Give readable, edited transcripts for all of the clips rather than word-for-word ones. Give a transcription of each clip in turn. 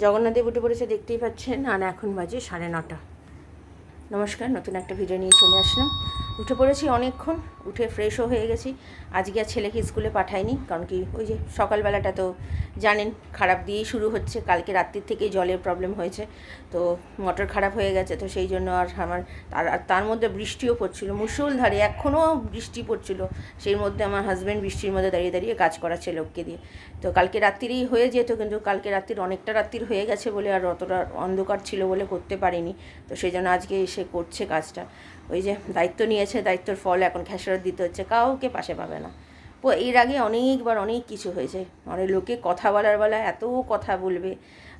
জগন্নাথদেব উঠে পড়েছে, দেখতেই পাচ্ছেন। আর এখন বাজে 9:30। নমস্কার, নতুন একটা ভিডিও নিয়ে চলে আসলাম। উঠে পড়েছি অনেকক্ষণ, উঠে ফ্রেশও হয়ে গেছি। আজকে আর ছেলেকে স্কুলে পাঠাইনি, কারণ কি ওই যে সকালবেলাটা তো জানেন খারাপ দিয়েই শুরু হচ্ছে। কালকে রাত্রির থেকেই জলের প্রবলেম হয়েছে, তো মোটর খারাপ হয়ে গেছে, তো সেই জন্য আর আমার তার মধ্যে বৃষ্টিও পড়ছিল মুষলধারে, এখনও বৃষ্টি পড়ছিল। সেই মধ্যে আমার হাজব্যান্ড বৃষ্টির মধ্যে দাঁড়িয়ে দাঁড়িয়ে কাজ করাচ্ছে লোককে দিয়ে। তো কালকে রাত্রিরেই হয়ে যেত, কিন্তু কালকে রাত্রির অনেকটা রাত্রির হয়ে গেছে বলে আর অতটা অন্ধকার ছিল বলে করতে পারিনি। তো সেই জন্য আজকে এসে করছে কাজটা। ওই যে দায়িত্ব নিয়েছে, দায়িত্বর ফল এখন খেসারত দিতে হচ্ছে, কাউকে পাশে পাবে না। এর আগে অনেকবার অনেক কিছু হয়েছে, অনেক লোকে কথা বলার বেলা এত কথা বলবে।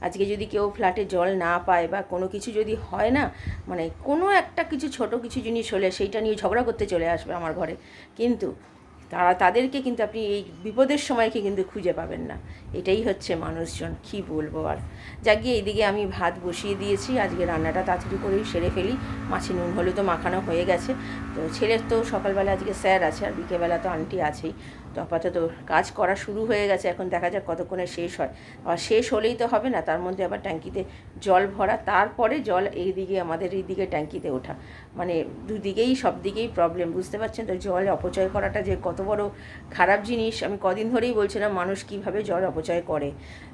আজকে যদি কেউ ফ্ল্যাটে জল না পায় বা কোনো কিছু যদি হয় না, মানে কোনো একটা কিছু ছোট কিছু জিনিস হলে সেইটা নিয়ে ঝগড়া করতে চলে আসবে আমার ঘরে। কিন্তু তাদেরকে কিন্তু আপনি এই বিপদের সময়কে কিন্তু খুঁজে পাবেন না। এটাই হচ্ছে মানুষজন, কী বলবো আর। যাক, এইদিকে আমি ভাত বসিয়ে দিয়েছি। আজকে রান্নাটা তাড়াতাড়ি করেই সেরে ফেলি। মাছে নুন হলুদও মাখানো হয়ে গেছে। তো ছেলের তো সকালবেলা আজকে স্যার আছে, আর বিকেলবেলা তো আন্টি আছেই। তো আপাতত কাজ করা শুরু হয়ে গেছে, এখন দেখা যাক কতক্ষণে শেষ হয়। আর শেষ হলেই তো হবে না, তার মধ্যে আবার ট্যাঙ্কিতে জল ভরা, তারপরে জল এইদিকে আমাদের এইদিকে ট্যাঙ্কিতে ওঠা। মানে দুদিকেই সব দিকেই প্রবলেম, বুঝতে পারছেন তো। জল অপচয় করাটা যে কত বড় খারাপ জিনিস, আমি কদিন ধরেই বলছিলাম মানুষ কীভাবে জল অপচয় করে।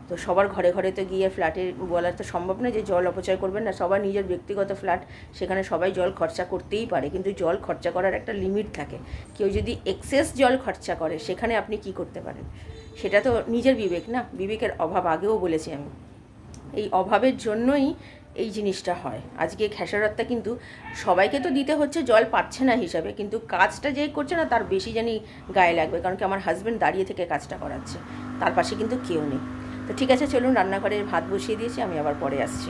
তো সবার ঘরে ঘরে তো গিয়ে ফ্ল্যাটে বলা তো সম্ভব না যে জল অপচয় করবেন না। সবার নিজের ব্যক্তিগত ফ্ল্যাট, সেখানে সবাই জল খরচা করতেই পারে, কিন্তু জল খরচা করার একটা লিমিট থাকে। কেউ যদি এক্সেস জল খরচা করে, সেখানে আপনি কি করতে পারেন? সেটা তো নিজের বিবেক না। বিবেকের অভাব, আগেও বলেছি আমি। এই অভাবের জন্যই এই জিনিসটা হয়। আজকে খেসারতটা কিন্তু সবাইকে তো দিতে হচ্ছে, জল পাচ্ছে না হিসাবে, কিন্তু কাজটা যে করছে না তার বেশি জানি গায়ে লাগবে, কারণ কি আমার হাজব্যান্ড দাঁড়িয়ে থেকে কাজটা করাচ্ছে, তার পাশে কিন্তু কেউ নেই। তো ঠিক আছে, চলুন, রান্নাঘরে ভাত বসিয়ে দিয়েছি, আমি আবার পরে আসছি।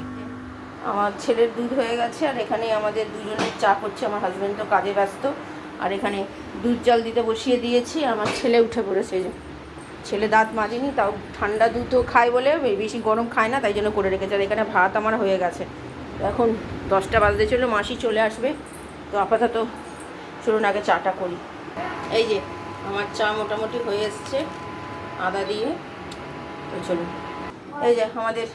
আমার ছেলের দুধ হয়ে গেছে, আর এখানে আমাদের দুজনের চা করছে। আমার হাজব্যান্ড তো কাজে ব্যস্ত, আর এখানে দুধ জল দিতে বসিয়ে দিয়েছি। আমার ছেলে উঠে পড়েছে, যে ছেলে দাঁত মাজেনি, তাও ঠান্ডা দুধও খায় বলে, বেশি গরম খায় না, তাই জন্য করে রেখেছে। আর এখানে ভাত আমার হয়ে গেছে। এখন 10টা বাজতে চললো, মাসি চলে আসবে। তো আপাতত চলুন আগে চাটা করি। এই যে আমার চা মোটামুটি হয়ে এসছে আদা দিয়ে। তো চলুন, এই যে আমাদের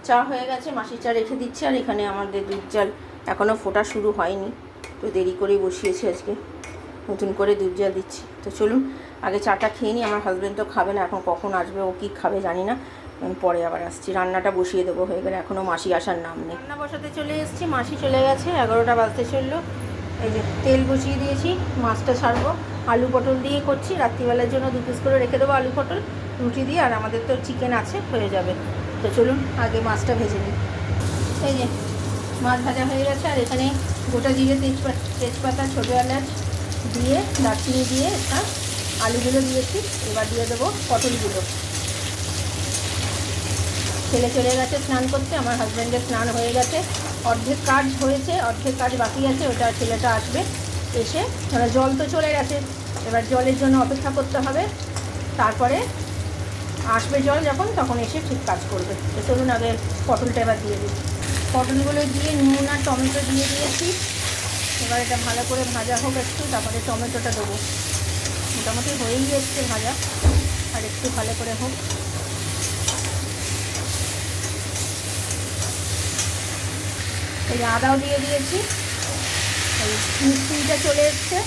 চা হয়ে গেছে, মাসি চা রেখে দিচ্ছে। আর এখানে আমাদের দুধ জাল এখনও ফোটা শুরু হয়নি, তো দেরি করেই বসিয়েছি আজকে, নতুন করে দুধ জাল দিচ্ছি। তো চলুন আগে চাটা খেয়ে নিই। আমার হাজব্যান্ড তো খাবে না, এখন কখন আসবে, ও কী খাবে জানি না, আমি পরে আবার আসছি। রান্নাটা বসিয়ে দেবো হয়ে গেলে, এখনও মাসি আসার নাম নেই। রান্না বসাতে চলে এসেছি, মাসি চলে গেছে, 11টা বাজতে চললো। এই যে তেল বসিয়ে দিয়েছি, মাছটা ছাড়বো। আলু পটল দিয়ে করছি, রাত্রিবেলার জন্য 2 পিস করে রেখে দেবো আলু পটল রুটি দিয়ে, আর আমাদের তো চিকেন আছে, হয়ে যাবে। তো চলুন আগে মাছটা ভেজে নিই। এই যে মাছ ভাজা হয়ে গেছে, আর এখানে গোটা জিরে, তেজপাতা, ছোটো এলাচ দিয়ে, দারচিনি দিয়ে একটা আলুগুলো দিয়েছি। এবার দিয়ে দেবো পটলগুলো। ছেলে চলে গেছে স্নান করতে, আমার হাজব্যান্ডের স্নান হয়ে গেছে। অর্ধেক কাজ হয়েছে, অর্ধেক কাজ বাকি আছে, ওটা ছেলেটা আসবে এসে, মানে জল তো চলে গেছে, এবার জলের জন্য অপেক্ষা করতে হবে। তারপরে আসবে জল যখন, তখন এসে ঠিক কাজ করবে। তো চলুন আগে পটলটা এবার দিয়ে দিই। পটলগুলো দিয়ে নুন আর টমেটো দিয়ে দিয়েছি। এবার এটা ভালো করে ভাজা হোক একটু, তারপরে টমেটোটা দেবো। মোটামুটি হয়েই এসছে ভাজা, আর একটু ভালো করে হোক। এই আদাও দিয়ে দিয়েছি, এই মিস্ত্রিটা চলে এসছে,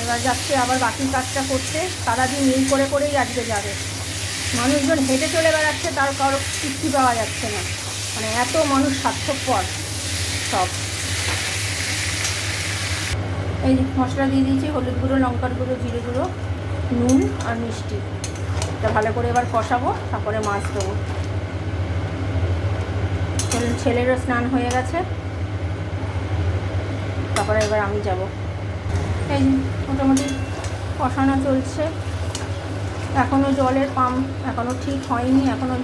এবার যাচ্ছে আবার বাকি কাজটা করতে। সারাদিন এই করে করেই আজকে যাবে। মানুষজন হেঁটে চলে বেড়াচ্ছে, তার কারো তৃপ্তি পাওয়া যাচ্ছে না, মানে এত মানুষ স্বার্থপর সব। এই মশলা দিয়ে দিয়েছি, হলুদ গুঁড়ো, লঙ্কার গুঁড়ো, জিরে গুঁড়ো, নুন আর মিষ্টি। এটা ভালো করে এবার কষাবো, তারপরে মাছ দেবো। ছেলেরও স্নান হয়ে গেছে, তারপরে এবার আমি যাব। এই মোটামুটি কষানো চলছে। এখনও জলের পাম্প এখনও ঠিক হয়নি, এখনও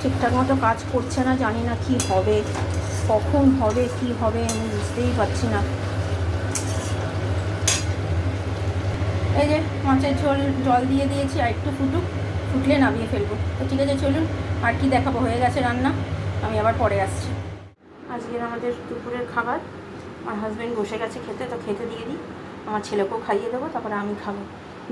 ঠিকঠাক মতো কাজ করছে না। জানি না কি হবে, কখন হবে, কি হবে আমি বুঝতেই পারছি না। এই যে মাছের জল দিয়ে দিয়েছি, আর একটু ফুটলে নামিয়ে ফেলবো। তো ঠিক আছে, চলুন আর কি দেখাবো, হয়ে গেছে রান্না, আমি আবার পরে আসছি। আজকের আমাদের দুপুরের খাবার, আমার হাজব্যান্ড বসে গেছে খেতে, তো খেতে দিয়ে দিই। আমার ছেলেকেও খাইয়ে দেবো, তারপরে আমি খাবো।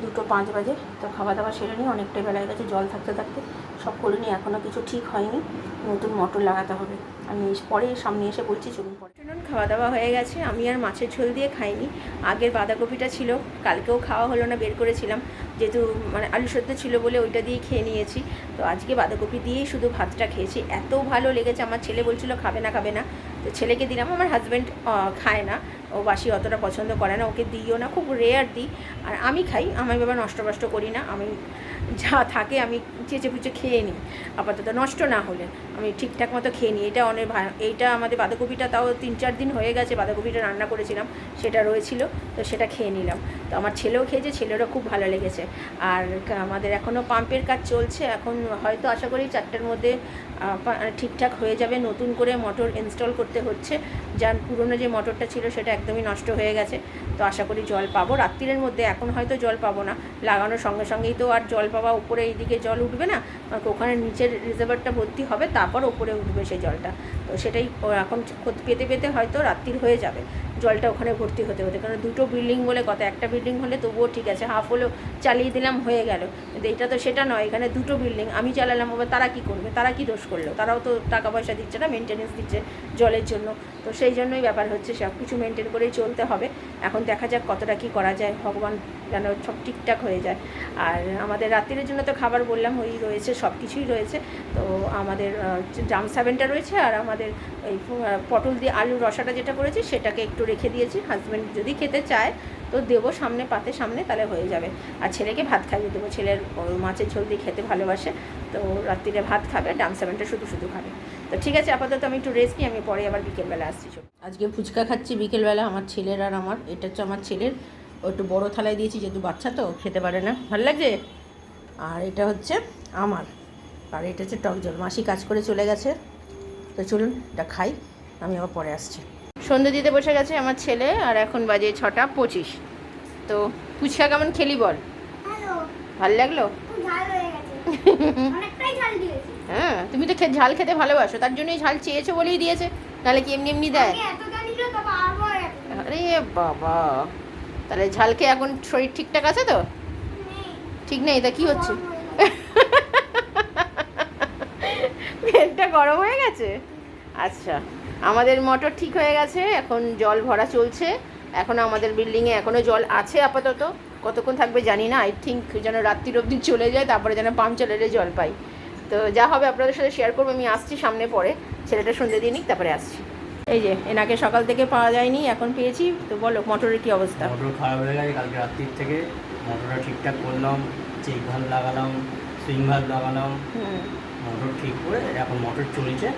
2:05 বাজে। তো খাওয়া দাওয়া সেরে নিই, অনেকটাই বেলা হয়ে গেছে, জল থাকতে থাকতে সব করে নিই। এখনও কিছু ঠিক হয়নি, নতুন মোটর লাগাতে হবে। আমি পরে সামনে এসে বলছি, চলুন পরে। চলুন, খাওয়া দাওয়া হয়ে গেছে। আমি আর মাছের ঝোল দিয়ে খাইনি, আগের বাঁধাকপিটা ছিল, কালকেও খাওয়া হলো না, বের করেছিলাম, যেহেতু মানে আলু সেদ্ধ ছিল বলে ওইটা দিয়ে খেয়ে নিয়েছি। তো আজকে বাঁধাকপি দিয়েই শুধু ভাতটা খেয়েছি, এত ভালো লেগেছে। আমার ছেলে বলছিল খাবে না খাবে না, তো ছেলেকে দিলাম। আমার হাজব্যান্ড খায় না, ও বাসি অতটা পছন্দ করে না, ওকে দিইও না, খুব রেয়ার দিই। আর আমি খাই, আমি বাবা নষ্ট করি না, আমি যা থাকে আমি চেঁচে পুচে খেয়ে নিই, আপাতত নষ্ট না হলে আমি ঠিকঠাক মতো খেয়ে নিই। এটা অনেক এইটা আমাদের বাঁধাকপিটা তাও 3-4 দিন হয়ে গেছে, বাঁধাকপিটা রান্না করেছিলাম, সেটা রয়েছিল, তো সেটা খেয়ে নিলাম। তো আমার ছেলেও খেয়েছে, ছেলেরও খুব ভালো লেগেছে। আর আমাদের এখনও পাম্পের কাজ চলছে, এখন হয়তো আশা করি 4টার মধ্যে ঠিকঠাক হয়ে যাবে। নতুন করে মোটর ইনস্টল করতে হচ্ছে, যার পুরনো যে মোটরটা ছিল সেটা একদমই নষ্ট হয়ে গেছে। তো আশা করি জল পাবো রাত্রিরের মধ্যে, এখন হয়তো জল পাবো না, লাগানোর সঙ্গে সঙ্গেই তো আর জল পাওয়া, উপরে এইদিকে জল উঠবে না, ওখানে নিচের রিজার্ভারটা ভর্তি হবে, তারপর ওপরে উঠবে সেই জলটা। তো সেটাই এখন পেতে পেতে হয়তো রাত্রির হয়ে যাবে জলটা ওখানে ভর্তি হতে হতে, কারণ 2টো বিল্ডিং বলে কথা, একটা বিল্ডিং হলে তবুও ঠিক আছে, হাফ হলেও চালিয়ে দিলাম, হয়ে গেল। কিন্তু এটা তো সেটা নয়, এখানে 2টো বিল্ডিং, আমি চালালাম, আবার তারা কী করবে, তারা কি দোষ করলো, তারাও তো টাকা পয়সা দিচ্ছে না, মেনটেনেন্স দিচ্ছে জলের জন্য। তো সেই জন্যই ব্যাপার হচ্ছে, সব কিছু মেনটেন করেই চলতে হবে। এখন দেখা যাক কতটা কী করা যায়, ভগবান যেন সব ঠিকঠাক হয়ে যায়। আর আমাদের রাত্রির জন্য তো খাবার বললাম ওই রয়েছে, সব কিছুই রয়েছে। তো আমাদের জাম সাবেনটা রয়েছে, আর আমাদের এই পটল দিয়ে আলুর রসাটা যেটা করেছি সেটাকে একটু রেখে দিয়েছি, হাজব্যান্ড যদি খেতে চায় তো দেবো সামনে, পাতে সামনে, তাহলে হয়ে যাবে। আর ছেলেকে ভাত খাইয়ে দেবো, ছেলের মাছের ঝোল দিয়ে খেতে ভালোবাসে, তো রাত্রিরে ভাত খাবে, ডাম সাবেনটা শুধু শুধু খাবে। তো ঠিক আছে, আপাতত আমি একটু রেস্ট নিই, আমি পরে আবার বিকেলবেলা আসছি। আজকে ফুচকা খাচ্ছি বিকেলবেলা, আমার ছেলের আর আমার। এটা হচ্ছে আমার ছেলের, ও একটু বড়ো থালায় দিয়েছি, যেহেতু বাচ্চা তো খেতে পারে না, ভালো লাগছে। আর এটা হচ্ছে আমার, আর এটা হচ্ছে টক জল। মাসি কাজ করে চলে গেছে, তো চলুন এটা খাই, আমি আবার পরে আসছি। সন্ধ্যে দিতে বসে গেছে আমার ছেলে, আর এখন বাজে 6:25। তো ফুচকা কেমন খেলি বল? ভালো লাগলো? হ্যাঁ, তুমি তো ঝাল খেতে ভালোবাসো, তার জন্যই ঝাল চেয়েছো বলেই দিয়েছে, নাহলে কি এমনি এমনি দেয়? আরে বাবা, তাহলে ঝাল খেয়ে এখন শরীর ঠিকঠাক আছে তো? ঠিক নেই, তা কি হচ্ছে? পেটটা গরম হয়ে গেছে? আচ্ছা, আমাদের মোটর ঠিক হয়ে গেছে, এখন জল ভরা চলছে। এখন আমাদের বিল্ডিংয়ে এখনও জল আছে আপাতত, কতক্ষণ থাকবে জানি না। আই থিঙ্ক যেন রাত্রির অবধি চলে যায়, তারপরে যেন পাম্প চালালে জল পাই। তো যা হবে আপনাদের সাথে শেয়ার করবো, আমি আসছি সামনে, পরে ছেলেটা সন্ধ্যে দিয়ে নিক, তারপরে আসছি। এই যে এনাকে সকাল থেকে পাওয়া যায়নি, এখন পেয়েছি। তো বলো মোটরের কী অবস্থা? মোটর খারাপ হয়ে গেছে কালকে রাত্রির থেকে, মোটরটা ঠিকঠাক করলাম, চেক ভাল্ব লাগালাম, সুইং ভাল্ব লাগালাম, মোটর ঠিক করে এখন মোটর চলছে।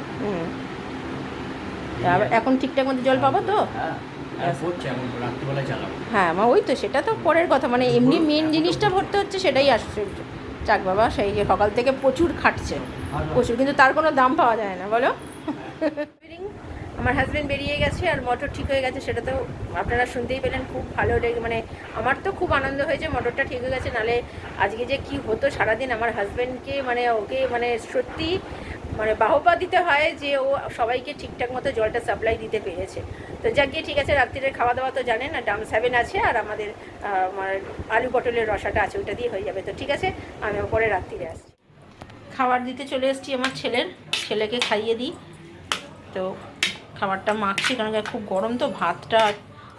এখন ঠিকঠাক মতো জল পাবো তো? হ্যাঁ, পড়ছে, এখন রাত্রিবেলায় চালাবো। হ্যাঁ, ওই তো, সেটা তো পরের কথা, মানে এমনি মেন জিনিসটা ভরতে হচ্ছে, সেটাই আশ্চর্য। যাক বাবা, সেই যে সকাল থেকে প্রচুর খাটছে, প্রচুর, কিন্তু তার কোনো দাম পাওয়া যায় না, বলো। আমার হাজব্যান্ড বেরিয়ে গেছে আর মোটর ঠিক হয়ে গেছে, সেটা তো আপনারা শুনতেই পেলেন। খুব ভালো লেগে, মানে আমার তো খুব আনন্দ হয়েছে মোটরটা ঠিক হয়ে গেছে, নাহলে আজকে যে কি হতো সারাদিন। আমার হাজব্যান্ডকে মানে ওকে মানে সত্যি মানে বাহবা দিতে হয় যে ও সবাইকে ঠিকঠাক মতো জলটা সাপ্লাই দিতে পেরেছে। তো যাক গিয়ে ঠিক আছে, রাত্রিরের খাওয়া দাওয়া তো জানেন না, ডাম সাবেন আছে, আর আমাদের আমার আলু পটলের রসাটা আছে, ওইটা দিয়ে হয়ে যাবে। তো ঠিক আছে, আমি পরে রাত্রিরে আসছি। খাবার দিতে চলে এসেছি আমার ছেলেকে খাইয়ে দিই। তো খাবারটা মাখছি, কারণ খুব গরম তো, ভাতটা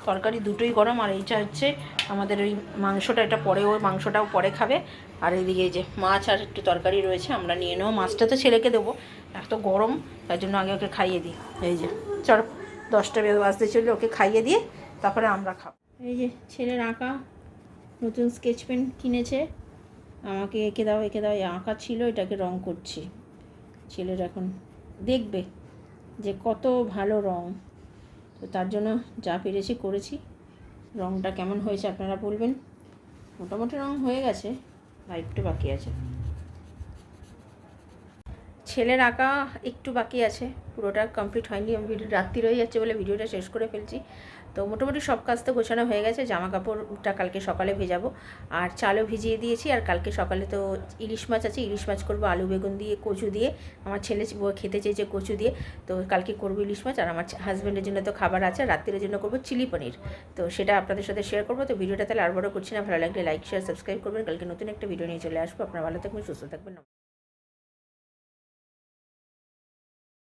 তরকারি দুটোই গরম। আর এইটা হচ্ছে আমাদের ওই মাংসটা, এটা পরে, ওই মাংসটাও পরে খাবে। আর এইদিকে এই যে মাছ আর একটু তরকারি রয়েছে, আমরা নিয়ে নেবো। মাছটা তো ছেলেকে দেবো, এত গরম, তার জন্য আগে ওকে খাইয়ে দিই। এই যে চলো, 10টা বাজতে চলে, ওকে খাইয়ে দিয়ে তারপরে আমরা খাবো। এই যে ছেলের আঁকা নতুন স্কেচ পেন কিনেছে, আমাকে এঁকে দাও এঁকে দাও, এই আঁকা ছিল, এটাকে রং করছি। ছেলের এখন দেখবে যে কত ভালো রং, তো তার জন্য যা পেরেছি করেছি। রংটা কেমন হয়েছে আপনারা বলবেন। মোটামুটি রং হয়ে গেছে, আর একটু বাকি আছে। ছেলের আঁকা একটু বাকি আছে, পুরোটা কমপ্লিট হয়নি। আমি রাত্রি রয়ে যাচ্ছে বলে ভিডিওটা শেষ করে ফেলছি। তো মোটামুটি সব কাজ তো গোছানো হয়ে গেছে। জামা কাপড়টা কালকে সকালে ভেজাবো, আর চালও ভিজিয়ে দিয়েছি। আর কালকে সকালে তো ইলিশ মাছ আছে, ইলিশ মাছ করবো আলু বেগুন দিয়ে, কচু দিয়ে। আমার ছেলে খেতে চেয়েছে কচু দিয়ে, তো কালকে করবো ইলিশ মাছ। আর আমার হাজব্যান্ডের জন্য তো খাবার আছে, রাত্রের জন্য করবো চিলি পনির। তো সেটা আপনাদের সাথে শেয়ার করবো। তো ভিডিওটা তাহলে আর বড় করছি না, ভালো লাগলে লাইক শেয়ার সাবস্ক্রাইব করবেন। কালকে নতুন একটা ভিডিও নিয়ে চলে আসবো। আপনারা ভালো থাকবেন, সুস্থ থাকবেন।